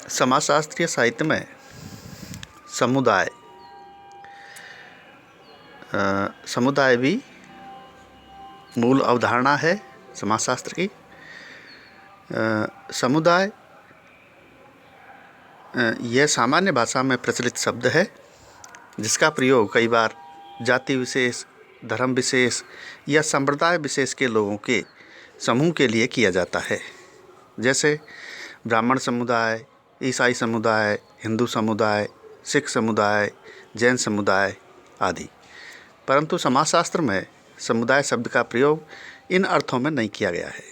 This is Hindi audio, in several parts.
समाजशास्त्रीय साहित्य में समुदाय समुदाय भी मूल अवधारणा है समाजशास्त्र की। समुदाय यह सामान्य भाषा में प्रचलित शब्द है जिसका प्रयोग कई बार जाति विशेष, धर्म विशेष या संप्रदाय विशेष के लोगों के समूह के लिए किया जाता है, जैसे ब्राह्मण समुदाय, ईसाई समुदाय, हिंदू समुदाय, सिख समुदाय, जैन समुदाय आदि। परंतु समाजशास्त्र में समुदाय शब्द का प्रयोग इन अर्थों में नहीं किया गया है।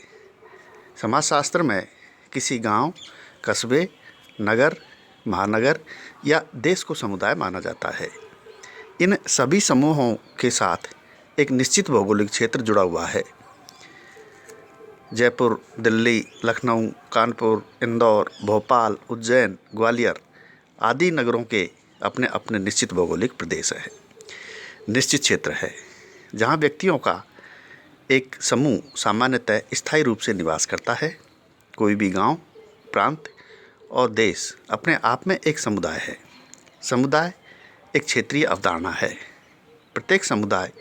समाजशास्त्र में किसी गांव, कस्बे, नगर, महानगर या देश को समुदाय माना जाता है। इन सभी समूहों के साथ एक निश्चित भौगोलिक क्षेत्र जुड़ा हुआ है। जयपुर, दिल्ली, लखनऊ, कानपुर, इंदौर, भोपाल, उज्जैन, ग्वालियर आदि नगरों के अपने अपने निश्चित भौगोलिक प्रदेश है, निश्चित क्षेत्र है, जहाँ व्यक्तियों का एक समूह सामान्यतः स्थायी रूप से निवास करता है। कोई भी गांव, प्रांत और देश अपने आप में एक समुदाय है। समुदाय एक क्षेत्रीय अवधारणा है। प्रत्येक समुदाय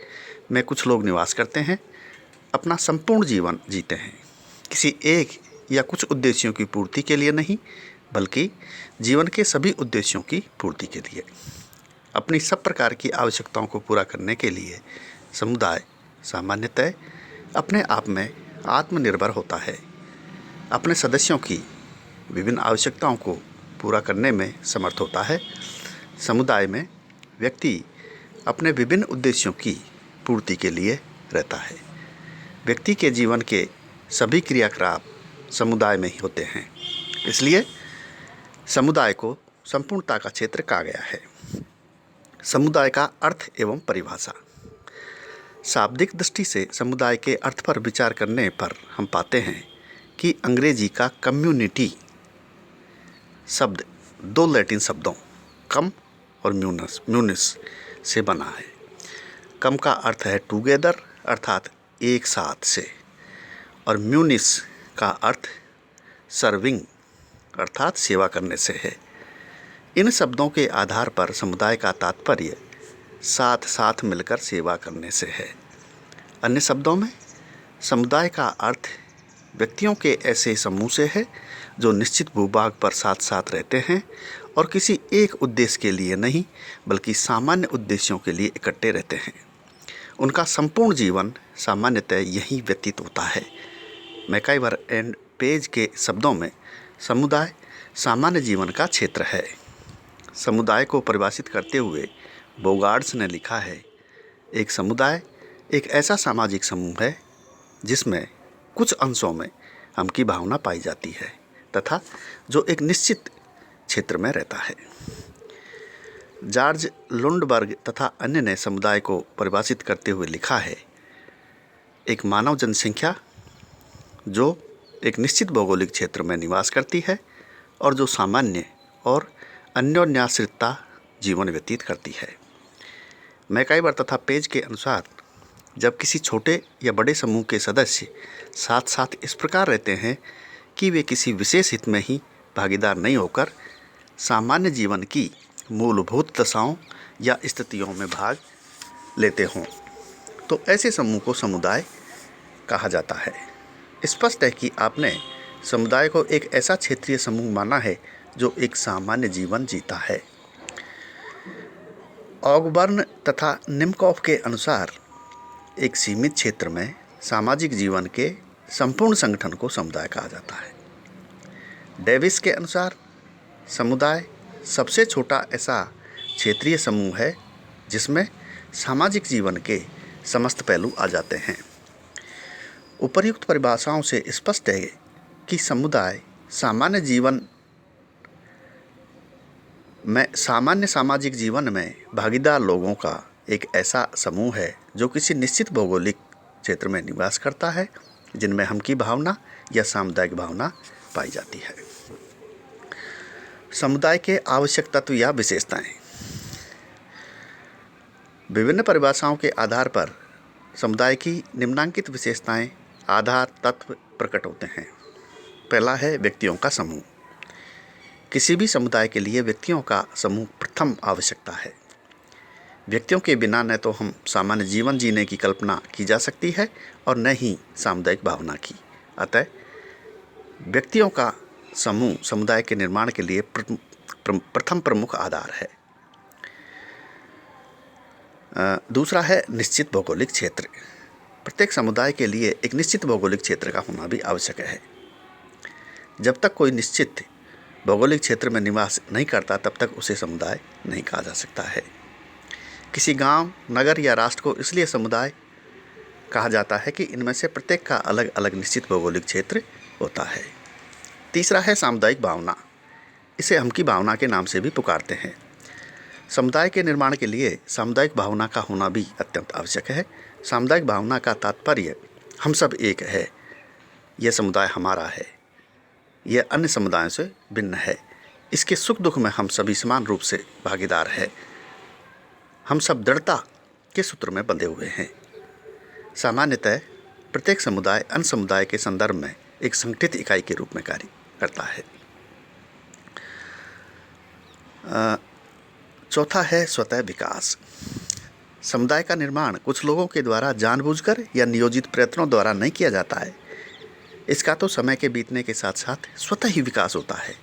में कुछ लोग निवास करते हैं, अपना संपूर्ण जीवन जीते हैं, किसी एक या कुछ उद्देश्यों की पूर्ति के लिए नहीं, बल्कि जीवन के सभी उद्देश्यों की पूर्ति के लिए। अपनी सब प्रकार की आवश्यकताओं को पूरा करने के लिए समुदाय सामान्यतः अपने आप में आत्मनिर्भर होता है। अपने सदस्यों की विभिन्न आवश्यकताओं को पूरा करने में समर्थ होता है। समुदाय में व्यक्ति अपने विभिन्न उद्देश्यों की पूर्ति के लिए रहता है। व्यक्ति के जीवन के सभी क्रियाकलाप समुदाय में ही होते हैं, इसलिए समुदाय को संपूर्णता का क्षेत्र कहा गया है। समुदाय का अर्थ एवं परिभाषा। शाब्दिक दृष्टि से समुदाय के अर्थ पर विचार करने पर हम पाते हैं कि अंग्रेजी का कम्युनिटी शब्द दो लैटिन शब्दों कम और म्यूनिस से बना है। कम का अर्थ है टुगेदर अर्थात एक साथ से, और म्यूनिस का अर्थ सर्विंग अर्थात सेवा करने से है। इन शब्दों के आधार पर समुदाय का तात्पर्य साथ साथ मिलकर सेवा करने से है। अन्य शब्दों में समुदाय का अर्थ व्यक्तियों के ऐसे समूह से है जो निश्चित भूभाग पर साथ साथ रहते हैं और किसी एक उद्देश्य के लिए नहीं, बल्कि सामान्य उद्देश्यों के लिए इकट्ठे रहते हैं। उनका संपूर्ण जीवन सामान्यतः यही व्यतीत होता है। मैकाइवर एंड पेज के शब्दों में समुदाय सामान्य जीवन का क्षेत्र है। समुदाय को परिभाषित करते हुए बोगार्ड्स ने लिखा है, एक समुदाय एक ऐसा सामाजिक समूह है जिसमें कुछ अंशों में हम की भावना पाई जाती है तथा जो एक निश्चित क्षेत्र में रहता है। जॉर्ज लुंडबर्ग तथा अन्य ने समुदाय को परिभाषित करते हुए लिखा है, एक मानव जनसंख्या जो एक निश्चित भौगोलिक क्षेत्र में निवास करती है और जो सामान्य और अन्योन्याश्रितता जीवन व्यतीत करती है। मैकाइवर तथा पेज के अनुसार जब किसी छोटे या बड़े समूह के सदस्य साथ साथ इस प्रकार रहते हैं कि वे किसी विशेष हित में ही भागीदार नहीं होकर सामान्य जीवन की मूलभूत दशाओं या स्थितियों में भाग लेते हों, तो ऐसे समूह को समुदाय कहा जाता है। स्पष्ट है कि आपने समुदाय को एक ऐसा क्षेत्रीय समूह माना है जो एक सामान्य जीवन जीता है। ऑगबर्न तथा निमकॉफ के अनुसार एक सीमित क्षेत्र में सामाजिक जीवन के संपूर्ण संगठन को समुदाय कहा जाता है। डेविस के अनुसार समुदाय सबसे छोटा ऐसा क्षेत्रीय समूह है जिसमें सामाजिक जीवन के समस्त पहलू आ जाते हैं। उपर्युक्त परिभाषाओं से स्पष्ट है कि समुदाय सामान्य जीवन में सामान्य सामाजिक जीवन में भागीदार लोगों का एक ऐसा समूह है जो किसी निश्चित भौगोलिक क्षेत्र में निवास करता है, जिनमें हम की भावना या सामुदायिक भावना पाई जाती है। समुदाय के आवश्यक तत्व या विशेषताएं। विभिन्न परिभाषाओं के आधार पर समुदाय की निम्नांकित विशेषताएं आधार तत्व प्रकट होते हैं। पहला है व्यक्तियों का समूह। किसी भी समुदाय के लिए व्यक्तियों का समूह प्रथम आवश्यकता है। व्यक्तियों के बिना न तो हम सामान्य जीवन जीने की कल्पना की जा सकती है और न ही सामुदायिक भावना की। अतः व्यक्तियों का समूह समुदाय के निर्माण के लिए प्रथम प्रमुख आधार है। दूसरा है निश्चित भौगोलिक क्षेत्र। प्रत्येक समुदाय के लिए एक निश्चित भौगोलिक क्षेत्र का होना भी आवश्यक है। जब तक कोई निश्चित भौगोलिक क्षेत्र में निवास नहीं करता तब तक उसे समुदाय नहीं कहा जा सकता है। किसी गांव, नगर या राष्ट्र को इसलिए समुदाय कहा जाता है कि इनमें से प्रत्येक का अलग अलग निश्चित भौगोलिक क्षेत्र होता है। तीसरा है सामुदायिक भावना। इसे हम की भावना के नाम से भी पुकारते हैं। समुदाय के निर्माण के लिए सामुदायिक भावना का होना भी अत्यंत आवश्यक है। सामुदायिक भावना का तात्पर्य हम सब एक है, यह समुदाय हमारा है, यह अन्य समुदायों से भिन्न है, इसके सुख दुख में हम सभी समान रूप से भागीदार हैं, हम सब दृढ़ता के सूत्र में बंधे हुए हैं। सामान्यतः प्रत्येक समुदाय अन्य समुदाय के संदर्भ में एक संगठित इकाई के रूप में कार्य करता है। चौथा है स्वतः विकास। समुदाय का निर्माण कुछ लोगों के द्वारा जानबूझकर या नियोजित प्रयत्नों द्वारा नहीं किया जाता है। इसका तो समय के बीतने के साथ साथ स्वतः ही विकास होता है।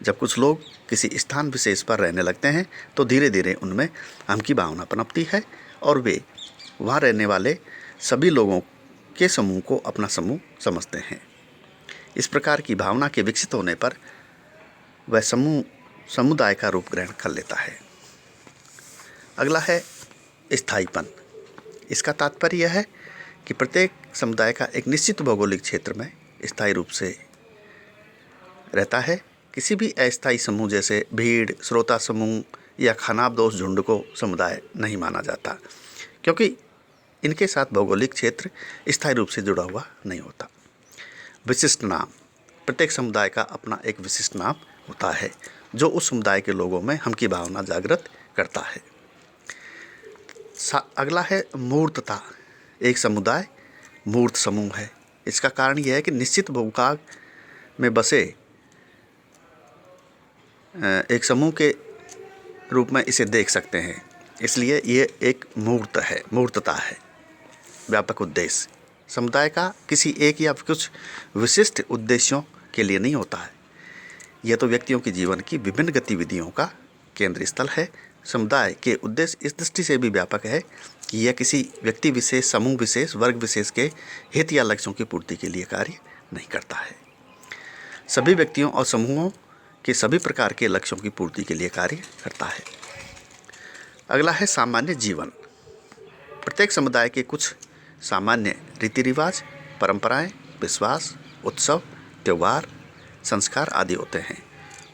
जब कुछ लोग किसी स्थान विशेष पर रहने लगते हैं तो धीरे धीरे उनमें हम की भावना पनपती है और वे वहाँ रहने वाले सभी लोगों के समूह को अपना समूह समझते हैं। इस प्रकार की भावना के विकसित होने पर वह समूह समुदाय का रूप ग्रहण कर लेता है। अगला है स्थायीपन। इसका तात्पर्य यह है कि प्रत्येक समुदाय का एक निश्चित भौगोलिक क्षेत्र में स्थायी रूप से रहता है। किसी भी अस्थायी समूह जैसे भीड़, श्रोता समूह या खानाबदोश झुंड को समुदाय नहीं माना जाता, क्योंकि इनके साथ भौगोलिक क्षेत्र स्थायी रूप से जुड़ा हुआ नहीं होता। विशिष्ट नाम। प्रत्येक समुदाय का अपना एक विशिष्ट नाम होता है जो उस समुदाय के लोगों में हम की भावना जागृत करता है। अगला है मूर्तता। एक समुदाय मूर्त समूह है। इसका कारण यह है कि निश्चित भूभाग में बसे एक समूह के रूप में इसे देख सकते हैं, इसलिए ये एक मूर्तता है। व्यापक उद्देश्य। समुदाय का किसी एक या कुछ विशिष्ट उद्देश्यों के लिए नहीं होता है। यह तो व्यक्तियों के जीवन की विभिन्न गतिविधियों का केंद्र स्थल है। समुदाय के उद्देश्य इस दृष्टि से भी व्यापक है कि यह किसी व्यक्ति विशेष, समूह विशेष, वर्ग विशेष के हित या लक्ष्यों की पूर्ति के लिए कार्य नहीं करता है। सभी व्यक्तियों और समूहों के सभी प्रकार के लक्ष्यों की पूर्ति के लिए कार्य करता है। अगला है सामान्य जीवन। प्रत्येक समुदाय के कुछ सामान्य रीति रिवाज, परंपराएं, विश्वास, उत्सव, त्यौहार, संस्कार आदि होते हैं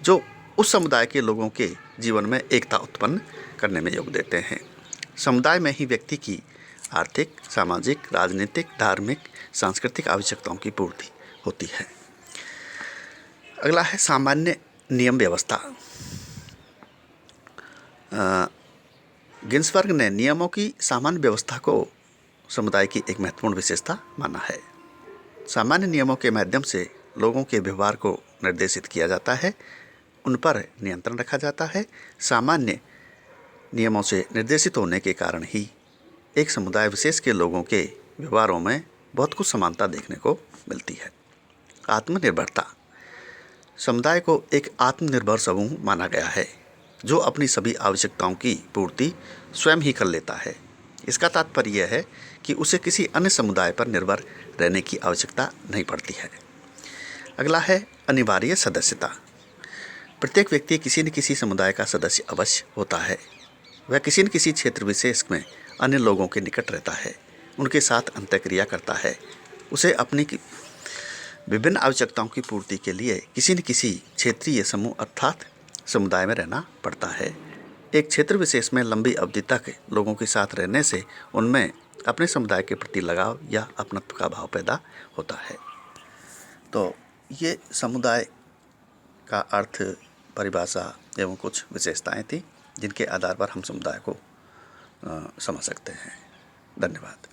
जो उस समुदाय के लोगों के जीवन में एकता उत्पन्न करने में योग देते हैं। समुदाय में ही व्यक्ति की आर्थिक, सामाजिक, राजनीतिक, धार्मिक, सांस्कृतिक आवश्यकताओं की पूर्ति होती है। अगला है सामान्य नियम व्यवस्था। गिन्सबर्ग ने नियमों की सामान्य व्यवस्था को समुदाय की एक महत्वपूर्ण विशेषता माना है। सामान्य नियमों के माध्यम से लोगों के व्यवहार को निर्देशित किया जाता है, उन पर नियंत्रण रखा जाता है। सामान्य नियमों से निर्देशित होने के कारण ही एक समुदाय विशेष के लोगों के व्यवहारों में बहुत कुछ समानता देखने को मिलती है। आत्मनिर्भरता। समुदाय को एक आत्मनिर्भर समूह माना गया है जो अपनी सभी आवश्यकताओं की पूर्ति स्वयं ही कर लेता है। इसका तात्पर्य यह है कि उसे किसी अन्य समुदाय पर निर्भर रहने की आवश्यकता नहीं पड़ती है। अगला है अनिवार्य सदस्यता। प्रत्येक व्यक्ति किसी न किसी समुदाय का सदस्य अवश्य होता है। वह किसी न किसी क्षेत्र विशेष में अन्य लोगों के निकट रहता है, उनके साथ अंतःक्रिया करता है। उसे अपनी विभिन्न आवश्यकताओं की पूर्ति के लिए किसी न किसी क्षेत्रीय समूह अर्थात समुदाय में रहना पड़ता है। एक क्षेत्र विशेष में लंबी अवधि तक लोगों के साथ रहने से उनमें अपने समुदाय के प्रति लगाव या अपनत्व का भाव पैदा होता है। तो ये समुदाय का अर्थ, परिभाषा एवं कुछ विशेषताएं थी जिनके आधार पर हम समुदाय को समझ सकते हैं। धन्यवाद।